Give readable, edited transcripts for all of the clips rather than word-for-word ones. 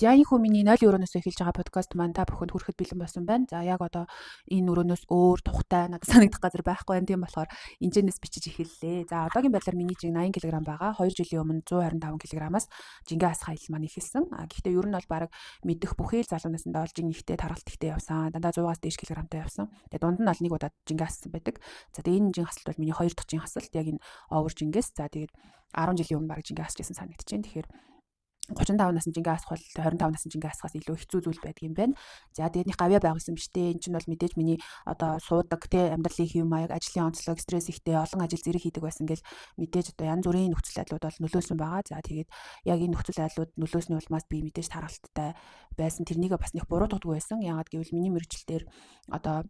За энэ хүмүүний 0 өрөөнөөс эхэлж байгаа подкаст маань та бүхэнд хүрэхэд бэлэн болсон байна. За яг одоо энэ өрөөнөөс өөр тухтай надад санагдах газар байхгүй байх. Тийм болохоор энэчнээс бичиж эхэллээ. За одоогийн байдлаар миний жин 80 кг байгаа. 2 жилийн өмнө 125 кг-аас жингээ ас хайл маань ихэлсэн. Гэхдээ ер нь бол баг мэдэх бүхий л залуунаас нь олж ихтэй таргалт ихтэй явсан. Дандаа 100-аас дээш килограмтай явсан. Тэгээ дунд нь бол нэг удаа жингээ ассан байдаг. За тэгээ энэ жин хасалт бол миний 2 дахь жин хасалт. Яг энэ овер жингээс. За тэгээд 10 жилийн өмнө баг жингээ асчихсан санагдчихээн. Тэгэхээр 35 насны жингээ асах бол 25 насны жингээ асахаас илүү хэцүү зүйл байдаг юм байна. За тэдний гавьяа байгуулсан биш дээ. Энд чинь бол мэдээж миний одоо суудаг те амьдралын хэв маяг, ажлын онцлог, стресс ихтэй, олон ажил зэрэг хийдэг байсан гэл мэдээж одоо янз бүрийн нөхцөл байдлууд бол нөлөөлсөн байгаа. За тэгээд яг энэ нөхцөл байдлууд нөлөөсний улмаас би мэдээж тархалттай байсан. Тэрнийг бас нэг буруутгадгүй байсан. Яагаад гэвэл миний мэрэгчлэлээр одоо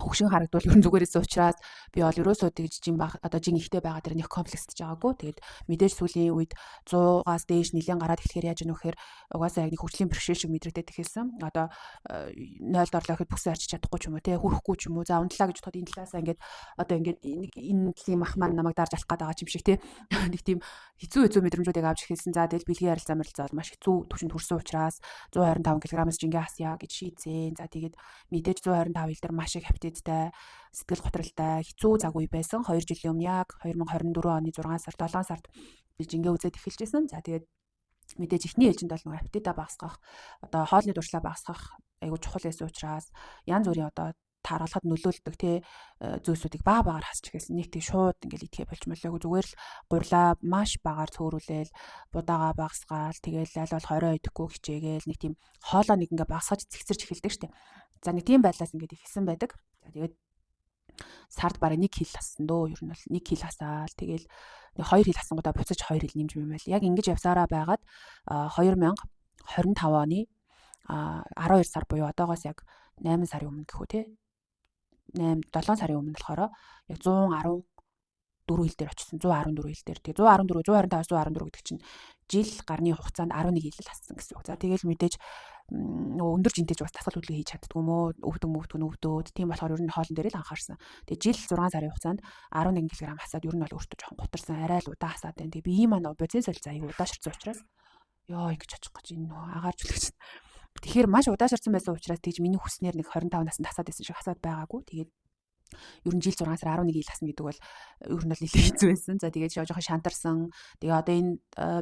хөгшин харагдвал ер нь зүгээрээс учраас би бол ерөөсөө тэгж жин баг одоо жин ихтэй байгаа дээр нэг комплекстэй байгаагүй. Тэгээд мэдээж сүүлийн үед 100-аас дээш нэлээд гараад эхлэхээр яаж гэнэ вэхээр угаасаа яг нэг хөгжлийн бэрхшээл шиг мэдрэгдээд эхэлсэн. Одоо 0-д орлоо гэхэд бүсээ арчиж чадахгүй ч юм уу те хүрхгүй ч юм уу. За унтлаа гэж бодоход энэ талаасаа ингээд одоо ингээд энэ талын мах маань намайг дарж алах гээд байгаа юм шиг те нэг тийм хэцүү мэдрэмжүүдийг авч эхэлсэн. За тэгэл бэлгийн ярилцаа бол маш хэцүү түвшинд хүрсэн учраас 125 кг-аас жингээ асъя гэж шийдсэн. За тэгээд мэдээж 125 ил дээр маш их тэй сэтгэл готролтой хэцүү цаг үе байсан. 2 жилийн өмнө яг 2024 оны 6 сард 7 сард би жингээ үзээд эхэлжсэн. За тэгээд мэдээж ихний ээлжинд бол нөгөө аппетита багасгах, одоо хоолны дуршлаа багасгах айгуу чухал байсан учраас янз бүрийн одоо таргалахад нөлөөлдөг тий зүйлсүүдийг багаар хасч эхэлсэн. Нэг тийм шууд ингээл идэхэ болж молоогүй зүгээр л гурлаа маш багаар цөөрүүлээл будаага багасгаал тэгэл аль бол 20 идэхгүй хичээгээл нэг тийм хоолоо нэг ингээ багасгаж зэгцэрч эхэлдэг штэ. За нэг тийм байдлаас ингээд ихсэн байдаг. За тэгээд сард бараг 1 кг хассан дөө. Ер нь бол 1 кг хасаал тэгэл 2 хил хасангуудаа буцаж 2 хил нэмж мэмэл. Яг ингэж явсараа байгаад 2025 оны 12 сар буюу одоогоос яг 8 сарын өмнө гэхүү те 7 сарын өмнө болохоор яг 114 хил дээр очсон. 114 хил дээр. Тэгээ 114, 125, 114 гэдэг чинь жил гарны хугацаанд 11 хил хассан гэсэн үг. За тэгэл мэдээж нөгөө өндөр жинтэй ч бас тасгал хөдөлгөөн хийж чаддгүй мó өвдөөд тийм болохоор ер нь хоолн дээр л анхаарсан. Тэгээ жил 6 сарын хугацаанд 11 кг хасаад ер нь бол өөртөө жоохон гутарсан арай л удаа хасаад байна. Тэгээ би ийм маань бодис солилцоо аяг удаа ширсэн учраас ёо ингэж очих гэж энэ нөгөө агаарч үлгэж. Тэгэхээр маш удаа ширсэн байсан учраас тэгж миний хүснээр нэг 25 наснд хасаад байсан шиг хасаад байгаагүй. Тэгээд ер нь жил 6 сар 11 ил хасна гэдэг бол ер нь бол нэлээд хэцүү байсан. За тэгээд жоохон шантарсан. Тэгээ одоо энэ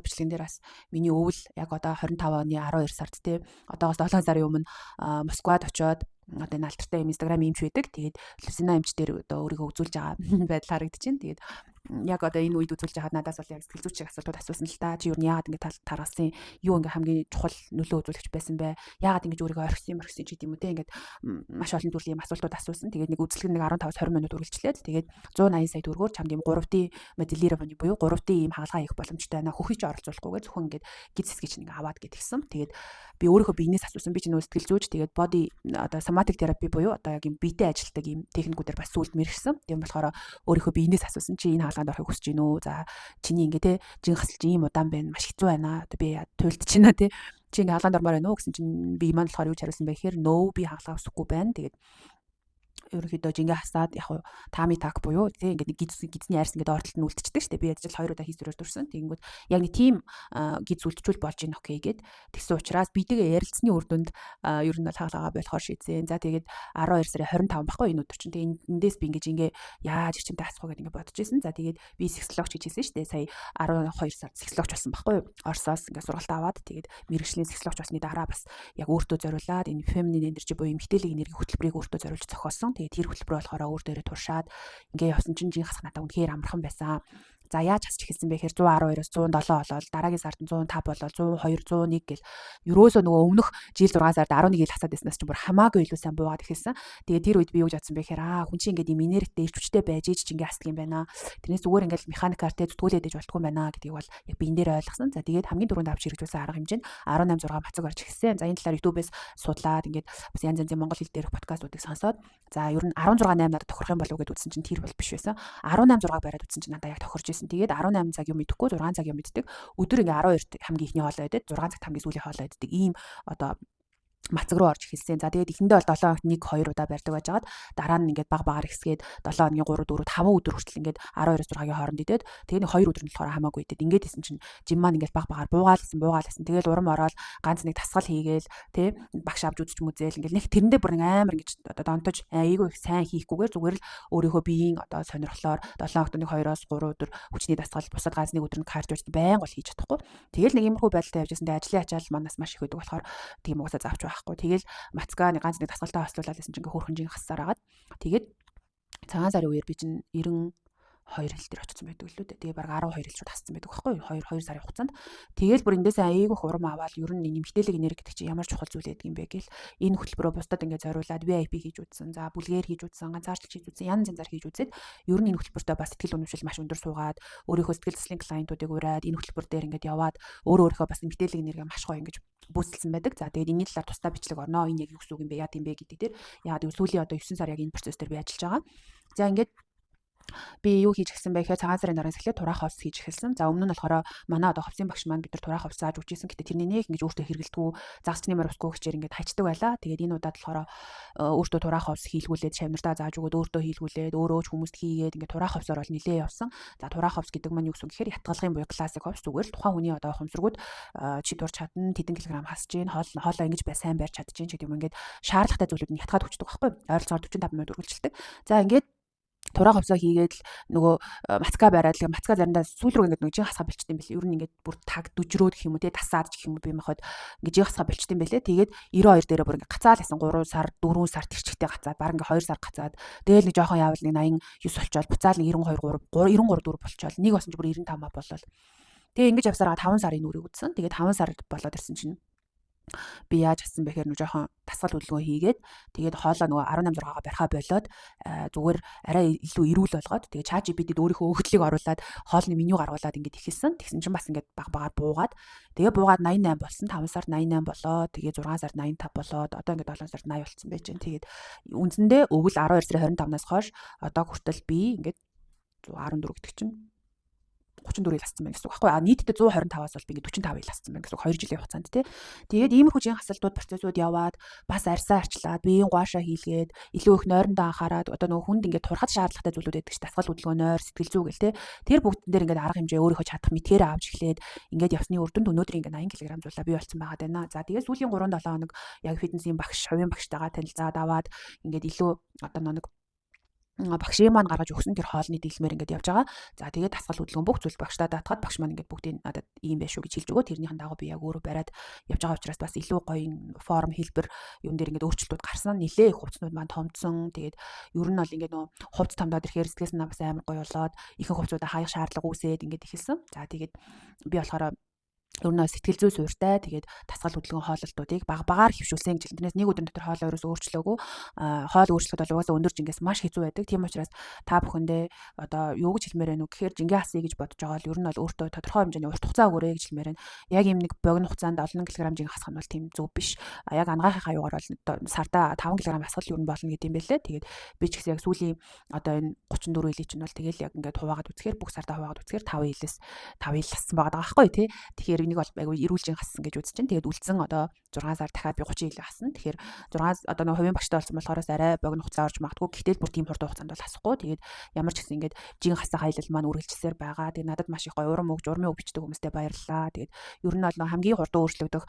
бичлэгэн дээр бас миний өвөл яг одоо 25 оны 12 сард те одоогоос 7 сарын өмнө Москвад очиод одоо энэ алтартай Instagram имж байдаг. Тэгээд Люсина имж дээр одоо өөрийгөө үзүүлж байгаа байдал харагдчихээн. Тэгээд яг одоо энэ үед үзүүлж байгаад надаас бол яг сэтгэл зүйчийг асуултууд асуусан л та. Чи юу яагаад ингэ таргалсан? Юу ингэ хамгийн чухал нөлөө үзүүлэгч байсан бэ? Яагаад ингэж өөрийгөө орхисон ч гэдэм үү те ингээд маш олон төрлийн асуултууд асуусан. Тэгээд нэг үзэлэг нэг 15-20 минут үргэлжлээд тэгээд 180 сая төгрөгөөр чамд ийм 3D моделирование буюу 3D ийм хаалгаа хийх боломжтой байна. Хөхий ч оролцуулахгүйгээр зөвхөн ингээд гиз хэсгийг чинь ингээ аваад гэтгсэн. Тэгээд би өөрийнхөө биенээс асуусан. Би ч нөө сэтгэл зүйч тэгээд body одоо somatic therapy буюу одоо яг ийм биетэй ажилтдаг ийм техникүүдээр бас сүлд мэрэгсэн. Тийм болохоор өөрийнхөө биенээс асуусан. Чи энэ хаалганд орохыг хүсэж гинөө. За чиний ингээ те жин хасалж ийм удаан байна. Маш хэцүү байна. Одоо би туйлд чинаа те чи ингээ хаалганд ормоор байна уу гэсэн чинь би маань болохоор юу хариулсан бэ гэхээр no би хаалгаа өсөхгүй байна. Тэгээд ерөнхийдөө жингээ хасаад яг тами так буюу тийм ингээд гизний арьс ингээд ортолт нь үлдчихдэг шүү дээ. Би ажил 2 удаа хийсвэрээр дурсан. Тэгэнгүүт яг нэг тийм гиз үлдчихвэл болж ийн окей гэд тэгсэн учраас бидэгээ ярилцсны үр дүнд ер нь бол хаалгаа болохоор шийдсэн. За тэгээд 12 сарын 25 баггүй энэ өдөр чинь. Тэгээд эндээс би ингээд жингээ яаж чимтэй асах вэ гэдэг ингээд бодож ирсэн. За тэгээд би сексологч хийжсэн шүү дээ. Сая 12 сард сексологч болсон баггүй. Орсоос ингээд сургалт аваад тэгээд мэрэгжлийн сексологч болсны дараа бас яг өөртөө зориулаад энэ feminine energy буюу эмэгтэйлийн энерги хөтөлбөрийг өөртөө зориулж зохиосон. Тэгээд тэр хөтөлбөр болохоор өөр дээрээ туршаад ингээ явсан чинь жин хасах надад үнэхээр амархан байсан. За яаж хасч эхэлсэн бэ гэхээр 112-оос 107 болоод дараагийн сард 105 болоод 102, 101 гэл ерөөсөө нөгөө өмнөх жил 6 сард 11 ил хасаад байснаас ч бүр хамаагүй илүү сайн буугаад эхэлсэн. Тэгээд тэр үед би юу бодсон бэ гэхээр хүн чинь ингээд юм энергитэй ирч хүчтэй байж ич ингээ хасдаг юм байна. Тэрнээс зүгээр ингээд механикаар те зүтгүүлээд ээж болтгүй юм байна гэдгийг бол яг биен дээр ойлгосон. За тэгээд хамгийн түрүүнд авч хэрэгжүүлсэн арга хэмжээнд 18-6 бацаг орж эхэлсэн. За энэ талаар YouTube-ээс судлаад ингээд бас янз янзын монгол хэл дээрх подкастуудыг сонсоод за ер нь 16-8 надад тохирох юм болов уу гэдээ үзсэн чинь тэр бол биш байсан. 18-6 бариад үзсэн чинь надад яг тохирж ирсэн. Тэгээд 18 цаг юм мэдэхгүй 6 цаг юм мэддэг. Өдөр ингээ 12 хамгийн ихний хоолой байдаг. 6 цагт хамгийн сүүлийн хоолой байдаг. Ийм одоо мацаг руу орж эхэлсэн. За тэгээд эхэндээ бол 7 хоногт 1 2 удаа барьдаг байжгаад дараа нь ингээд баг багаар ихсгээд 7 хоногийн 3 4 5 өдөр хүртэл ингээд 12-6-гийн хооронд идээд тэгээд 2 өдөр нь болохоор хамаагүй идээд ингээд исэн чинь жим маань ингээд баг багаар буугаалсан. Тэгээд урам ороод ганц нэг тасгал хийгээл тий багш авч үзэж мүзээл ингээд нэг тэрэндээ бүр амар ингэж донтож айгүй их сайн хийхгүйгээр зүгээр л өөрийнхөө биеийн одоо сонирхлоор 7 хоногт 2-оос 3 өдөр хүчний дасгал бусад ганц нэг өдөр нь кардио байнга бол хийж чадахгүй. Тэгэл нэг иймэрхүү байдалтай явж байсан. Тэгээд ажлын ачаал манаас маш их өгдөг болохоор тийм угаасаа заавч байхгүй. Тэгэл мацгаа ганц нэг дасгалтаа хослуулаад байсан чинь ингээ хөөрхөн жин хассаар агаад тэгээд цагаан сарын үеэр би чинь 92 хил дээр очсон байдаг лүү дээ. Тэгээ баг 12 хил шууд хассан байдаг байхгүй юу? 2 сарын хугацаанд. Тэгээл бүр эндээсээ айгүй хурам аваад ер нь нэмэгдээлэг энерги гэдэг чинь ямар чухал зүйл байдаг юм бэ гээл энэ хөтөлбөрөө бусдад ингээ зориулаад VIP хийж үзсэн. За бүлгээр хийж үзсэн, ганцаарчлж хийж үзсэн, янз янзаар хийж үзээд ер нь энэ хөтөлбөртөө бас сэтгэл үнэмшил маш өндөр суугаад өөрийнхөө сэтгэл заслын клиентуудыг ураад энэ хөтөлбөр дээр ингээ яваад өөрийнхөө бас нэмэгдээлэг энерги маш гоё ингээ бүүсэлсэн байдаг. За тэгээд энэний талаар тусдаа бичлэг орно. Энэ яг юу гэсэн үг юм бэ? Яа тийм бэ гэдэг дээр яагаад сүүлийн одоо 9 сар яг энэ процесс дээр би ажиллаж байгаа. За ингээд би юу хийж эхэлсэн бэ гэхээр цагаан сарын дараас эхлээд тураах ховс хийж эхэлсэн. За өмнө нь болохоор манай одоо ховсын багш маань бид нар тураах ховс зааж үжижсэн. Гэтэ тэрний нэг ингэж өөртөө хэрэгэлдэггүй загасчны мөр усгүй гэчээр ингэж хаждаг байлаа. Тэгээд энэ удаад болохоор өөртөө тураах ховс хийлгүүлээд шавнартаа зааж өгөөд өөртөө хийлгүүлээд өөрөө ч хүмүүст хийгээд ингэж тураах ховсоор бол нилээ явсан. За тураах ховс гэдэг маань юу гэсэн гэхээр ятгалгын буюу классик ховс зүгээр л тухайн хүний одоо хумсргууд чи турч чадна, тэдэн килограмм хасж гин, хоолоо ингэж сайн барьж чадчих гин гэдэг юм ингээд шаардлагатай зүйлүүд нь ятгаад өгчдөг байхгүй. Ойролцоогоор 45 минут үргэлжилдэг. За ингээд тураах ховсоо хийгээд нөгөө мацка бариад мацка заримдаа сүүл рүү ингээд нэг жин хасгаа бэлчтэй юм бэлээ. Ер нь ингээд бүр таг дүжрөөд гэх юм уу те тасаад гэх юм уу би махад ингээд жин хасгаа бэлчтэй юм бэлээ. Тэгээд 92 дээрээ бүр ингээд гацаал байсан 3 сар 4 сар тэрчгтэй гацаад баг ингээд 2 сар гацаад тэгэл нэг жоохон яавал нэг 89 болчоод буцаал нэг 92 3 93 4 болчоод нэг болсон ч бүр 95 болол. Тэгээ ингэж явсараа 5 сарын нүрийг үзсэн. Тэгээд 5 сар болоод ирсэн чинь би яаж хассан бэхээр нэг жоохон тасгал хөдөлгөөн хийгээд тэгээд хоолоо нөгөө 18 6-гаа барихаа болоод зүгээр арай илүү эрүүл болгоод тэгээд ChatGPT-д өөрийнхөө өгөгдлийг оруулаад хоолны меню гаргуулад ингээд ихэлсэн. Тэгсэн чинь бас ингээд баг багаар буугаад тэгээд буугаад 88 болсон. 5 сард 88 болоо. Тэгээд 6 сард 85 болоод одоо ингээд 7 сард 80 болсон байж байна. Тэгээд үндсэндээ өгөл 12 сарын 25-наас хойш одоо хүртэл би ингээд 14 гэдэг чинь 34-ийг хассан байна гэсэн үг байхгүй. Нийтдээ 125-аас бол би ингээд 45-ыг хассан байна гэсэн үг 2 жилийн хугацаанд тий. Тэгээд иймэрхүү жин хасалтууд процессууд яваад бас арьсаа арчлаад биеийн гуашаа хийлгээд илүү их нойрондоо анхаарад одоо нөгөө хүнд ингээд турхад шаардлагатай зүйлүүд байдаг ш дасгал хөдөлгөөн нойр сэтгэл зүй гэл тий. Тэр бүгдэн дээр ингээд арга хэмжээ өөрийнхөө чадах мэтгээрээ авч эхлээд ингээд явсны үр дүнд өнөөдөр ингээд 80 кг зулаа бий болсон байгаа даа. За тэгээд сүүлийн 3-7 хоног яг фитнесийн багш, хувийн багштайгаа танилцаад аваад ингээд илүү одоо нэг багшийн маань гаргаж өгсөн тэр хоолны дийлмээр ингээд явж байгаа. За тэгээд дасгал хөдөлгөөн бүх зүйл багштай даатгаад багш маань ингээд бүгдийг надад ийм байш шүү гэж хэлж өгөө. Тэрнийхэн дагуу би яг өөрөө бариад явж байгаа учраас бас илүү гоё форм хэлбэр юун дээр ингээд өөрчлөлтүүд гарсан. Нилээ их хувцснууд маань томдсон. Тэгээд ер нь бол ингээд нөө хувц томдоод ирэхээр сэтгэлс нь бас амар гоё болоод ихэнх хувцуудаа хаях шаардлага үүсээд ингээд ихэлсэн. За тэгээд би болохоор ер нь сэтгэл зүй суурьтай тэгээд дасгал хөдөлгөөн хооллолтуудыг баг багаар хөвшүүлсэн гэж хэлнээс нэг өдөр дотор хоолоо ерөөс өөрчлөөгүй хоол өөрчлөлт бол угаасаа өндөр жингээс маш хэцүү байдаг. Тийм учраас та бүхэндээ одоо юу гэж хэлмээр байна уу гэхээр жингээ хасъя гэж бодож байгаа л ер нь бол өөртөө тодорхой хэмжээний урт хугацаа өгөөрэй гэж хэлмээр байна. Яг юм нэг богино хугацаанд олон килограмм жингээ хасах нь бол тийм зөв биш. Яг ангаахын хаягаар бол сарда 5 кг хасгал ер нь болно гэдэм байлээ. Тэгээд би ч гэсэн яг сүүлийн одоо энэ 34 жилийн чинь бол тэгэл яг ингээд хуваагаад үзэхээр бүх сарда хуваагаад үзэхээр 5 жилээс 5 жил хассан байгаа байхгүй тий. Тэгэхээр нэг бол айгүй эрүүлжин хассан гэж үзэж чинь. Тэгээд үлдсэн одоо 6 сар дахиад би 30 жил хассан. Тэгэхээр 6 одоо нэг хувийн багштай болсон болохоор арай богино хугацаа орж магадгүй. Гэтэл бүр тийм хурдан хугацаанд бол хасахгүй. Тэгээд ямар ч гэсэн ингээд жин хасах хаялал маань үргэлжилсээр байгаа. Тэгээд надад маш их гоё урам өгж урмын үг бичдэг хүмүүстээ баярлалаа. Тэгээд ер нь бол хамгийн хурдан өөрчлөгдөх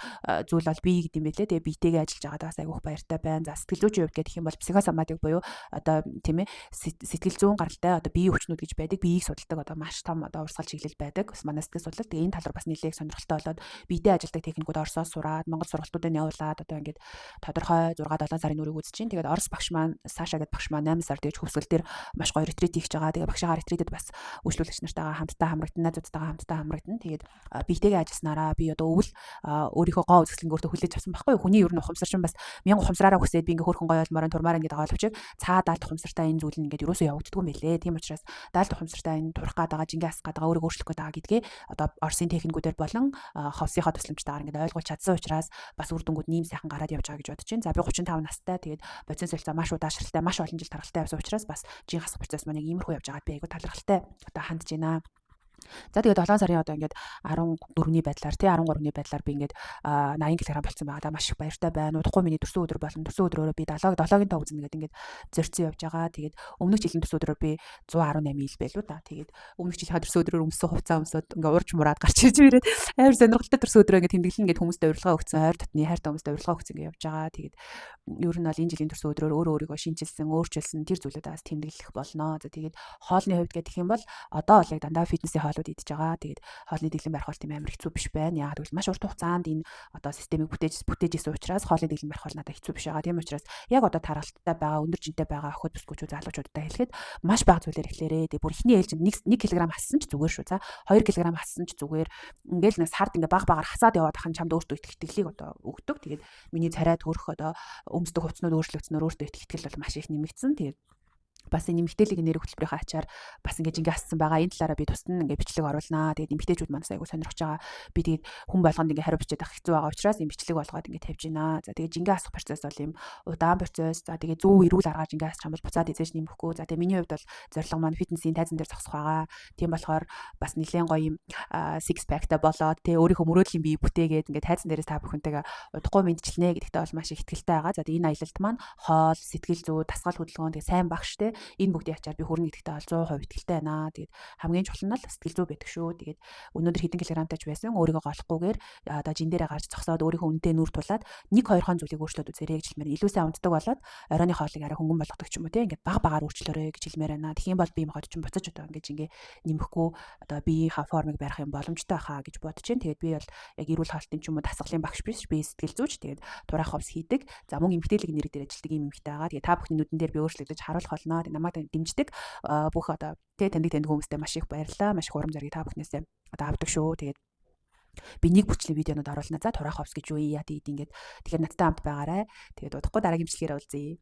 зүйл бол бие гэдэг юм байлээ. Тэгээд биетэйгээ ажиллаж байгаадаа бас айгүй их баяртай байна. За сэтгэл зүйн хувьд гэх юм бол психосоматик буюу одоо тийм ээ сэтгэл зүйн гаралтай одоо биеийн өвчнүүд гэж байдаг. Биеийг судалдаг одоо маш том одоо урсгал чиглэл байдаг. Бас манай сэтгэл судлал. Тэгээд энэ тал руу бас нэлээд сонирхолтой болоод биетэй ажилдаг техникүүд Оросоос сураад Монгол сургалтуудад явуулаад одоо ингээд тодорхой 6-7 сарын нүрийг үзэж чинь. Тэгээд Орос багш маань Саша гэдэг багш маань 8 сар дэж хөвсгөл дээр маш гоё ретрит хийж байгаа. Тэгээд багшаа ретритэд бас үйлчлүүлэгч нартайгаа хамтдаа хамрагдана, найзуудтайгаа хамтдаа хамрагдана. Тэгээд биетэйгээ ажилласнараа би одоо өвөл өөрийнхөө гоо үзэсгэлэнг өөртөө хүлээж авсан байхгүй юу? Хүний ер нь ухамсарчин бас 1000 ухамсараараа хүсээд би ингээ хөрхөн гоё олмоор турмаар ингээд ооловч цаа даалт ухамсартай энэ зүйл нь ингээд юусоо явагддаг юм бэлээ. Тийм учраас даалт ухамсартай энэ турах гээд байгаа, жингээ асах гээд байгаа, өөрийгөө өөрчлөх гээд байгаа гэдгээ одоо Оросын техникүүдээр болон ховсынхоо тусламжтайгаар ингээд ойлгуулж чадсан учраас бас үр дүнгууд нэм сайхан гараад явж байгаа гэж бодож байна. За би 35 настай. Тэгээд бодис солилцоо маш удаашралтай, маш олон жил тархалтай явсан учраас бас жин хасах процесс маань яг иймэрхүү явж байгаад би айгу талархалтай одоо хандж байна. За тэгээд 7 сарын одоо ингээд 14-ний байдлаар тий 13-ны байдлаар би ингээд 80 кг болсон байгаа. Да маш их баяртай байна. Удахгүй миний төрсөн өдөр болон төрсөн өдрөөрөө би 7-гийн тоо үзнэ гэдэг ингээд зорьсон явж байгаа. Тэгээд өмнөх жилийн төрсөн өдрөөр би 118 ил байлуу да. Тэгээд өмнөх жилийн төрсөн өдрөөр өмссөн хувцас өмсөд ингээд урж мураад гарч ирж ирээд амар сонирхолтой төрсөн өдрөө ингээд тэмдэглэн ингээд хүмүүстээ урилга өгсөн, ойр дотны хайртай хүмүүстээ урилга өгсөн ингээд явж байгаа. Тэгээд ер нь бол энэ жилийн төрсөн өдрөөр өөрөө өөрийгөө шинжилсэн, өөрчилсөн тэр зүйлүүдээс тэмдэглэх болно. За тэгээд хоолны хувьд гэх юм бол одоо бол яг дандаа фитнесийн хоолууд идэж байгаа. Тэгээд хоолны дэглэм барих бол тийм амар хэцүү биш байна. Яг тэгвэл маш урт хугацаанд энэ одоо системийг бүтээжсэн учраас хоолны дэглэм барих бол надад хэцүү биш байгаа. Тийм учраас яг одоо тархалттай байгаа, өндөр жинтэй байгаа охид бүсгүүчүүд залуучуудтай хэлэхэд маш бага зүйлээр эхлээрээ. Тэгээд бүр ихний ээлжинд 1 кг хассан ч зүгээр шүү. За 2 кг хассан ч зүгээр. Ингээл нэг сард ингээ баг багаар хасаад яваад ахын чамд өөртөө итгэлийг одоо өгдөг. Тэгээд миний царай төрөх одоо өмсдөг хувцснууд өөрчлөгдснөөр өөртөө итгэл бол маш их нэмэгдсэн. Тэгээд бас энэ эмэгтэйлэг нэр хөтөлбөрийн ачаар бас ингэж ассан байгаа. Энэ талаараа би тусна ингээ бичлэг оруулнаа. Тэгээд эмэгтэйчүүд манаас айгу сонирхож байгаа. Би тэгээд хүн болгонд ингээ хариу бичээд авах хэцүү байгаа учраас энэ бичлэг болгоод ингээ тавьж байна. За тэгээд жингээ асах процесс бол юм удаан процесс. За тэгээд зөв эрүүл аргаар жингээ асах юм бол буцаад эзэж нэмэхгүй. За тэгээд миний хувьд бол зорилго маань фитнесийн тайзан дээр зогсох байгаа. Тийм болохоор бас нэлээд гоё юм six pack та болоод тэ өөрийнхөө мөрөөдлийн бие бүтээгээд ингээ тайзан дээрээс та бүхэнтэйгээ удахгүй мэдчилнэ гэдэгтээ бол маш их ихтгэлтэй байгаа. За тэгээд энэ аялалд маань хоол, сэтгэл зүй, дасгал хөдөлгөөн тэгээд сайн багш тэ энэ бүгдийн ачаар би хүрнэ гэдэгтээ бол 100% итгэлтэй байна. Тэгээд хамгийн чухал нь л сэтгэл зүй байдаг шүү. Тэгээд өнөөдөр хэдэн килограмтай ч байсан өөрийгөө голохгүйгээр одоо жин дээрээ гарч зогсоод өөрийнхөө үнэтэй нүүр тулаад 1-2 зүйлийг өөрчлөөд үзээрэй гэж хэлмээр илүү сайн унтдаг болоод оройны хоолыг арай хөнгөн болгодог ч юм уу тийм ингээд баг багаар өөрчлөөрэй гэж хэлмээр байна. Тэгэх юм бол би мохот ч буцаж одоо ингээд нэмэхгүй одоо биеийнхаа формыг барих юм боломжтой хаа гэж бодож байна. Тэгээд би бол яг эрүүл хаалтын ч юм уу дасгалын багш биш би сэтгэл зүйч тэгээд тураах ховс хийдэг. За мөн эмгтээлэг нэр дээр ажилтдаг юм эмгтэй байгаа. Тэгээд та бүхний нүдэн дээр би өөрчлөгдөж харуулах болно. Намайг дэмждэг бүх одоо таньдаг хүмүүстэй маш их баярлалаа. Маш их урам зориг та бүхнээсээ одоо авдаг шүү. Тэгээд би нэг бүчлийн видеонууд оруулна. За тураах ховс гэж юу яа тэгээд ингээд тэгэхээр надтай хамт байгаарай. Тэгээд удахгүй дараагийн бичлэгээр уулзъя.